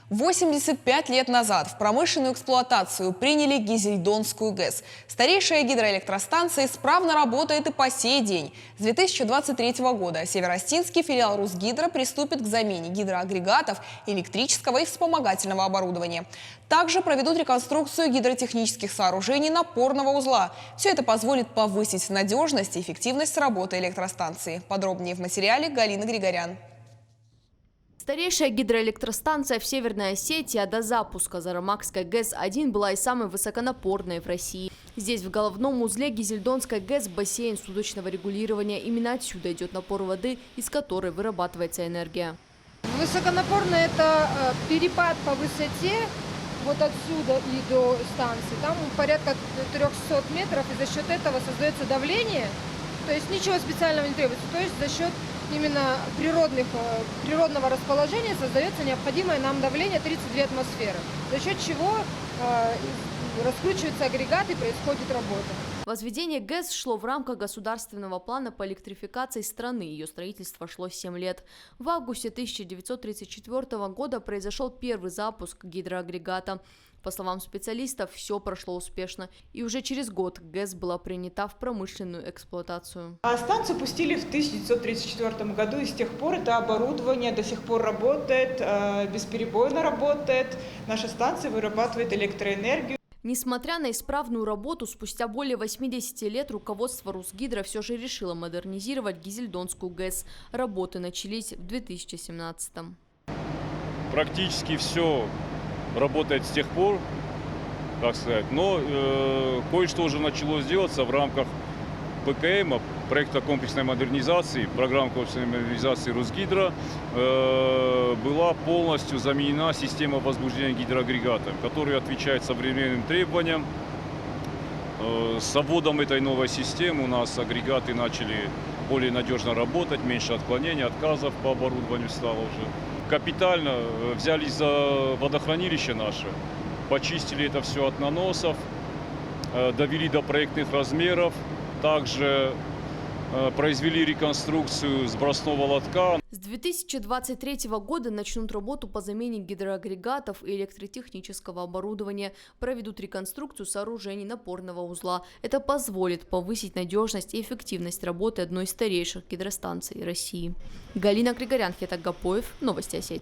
85 лет назад в промышленную эксплуатацию приняли Гизельдонскую ГЭС. Старейшая гидроэлектростанция исправно работает и по сей день. С 2023 года Северостинский филиал Русгидро приступит к замене гидроагрегатов, электрического и вспомогательного оборудования. Также проведут реконструкцию гидротехнических сооружений напорного узла. Все это позволит повысить надежность и эффективность работы электростанции. Подробнее в материале Галины Григорян. Старейшая гидроэлектростанция в Северной Осетии до запуска Зарамакской ГЭС-1 была и самой высоконапорной в России. Здесь, в головном узле Гизельдонской ГЭС, бассейн суточного регулирования. Именно отсюда идет напор воды, из которой вырабатывается энергия. Высоконапорная – это перепад по высоте вот отсюда и до станции. Там порядка 300 метров, и за счет этого создается давление. То есть ничего специального не требуется. То есть за счет именно природного расположения создается необходимое нам давление 32 атмосферы, за счет чего раскручивается агрегат и происходит работа. Возведение ГЭС шло в рамках государственного плана по электрификации страны. Ее строительство шло 7 лет. В августе 1934 года произошел первый запуск гидроагрегата. По словам специалистов, все прошло успешно. И уже через год ГЭС была принята в промышленную эксплуатацию. Станцию пустили в 1934 году, и с тех пор это оборудование до сих пор работает, бесперебойно работает. Наша станция вырабатывает электроэнергию. Несмотря на исправную работу, спустя более 80 лет руководство Русгидро все же решило модернизировать Гизельдонскую ГЭС. Работы начались в 2017-м. Практически все работает с тех пор, так сказать, но кое-что уже началось делаться в рамках ПКМ, проекта комплексной модернизации, программы комплексной модернизации Русгидро. Была полностью заменена система возбуждения гидроагрегатом, которая отвечает современным требованиям. С вводом этой новой системы у нас агрегаты начали более надежно работать, меньше отклонений, отказов по оборудованию стало уже. Капитально взялись за водохранилище наше, почистили это все от наносов, довели до проектных размеров, также произвели реконструкцию сбросного лотка. С 2023 года начнут работу по замене гидроагрегатов и электротехнического оборудования, проведут реконструкцию сооружений напорного узла. Это позволит повысить надежность и эффективность работы одной из старейших гидростанций России. Галина Григорян, Хетак Гапоев, Новости Осетии.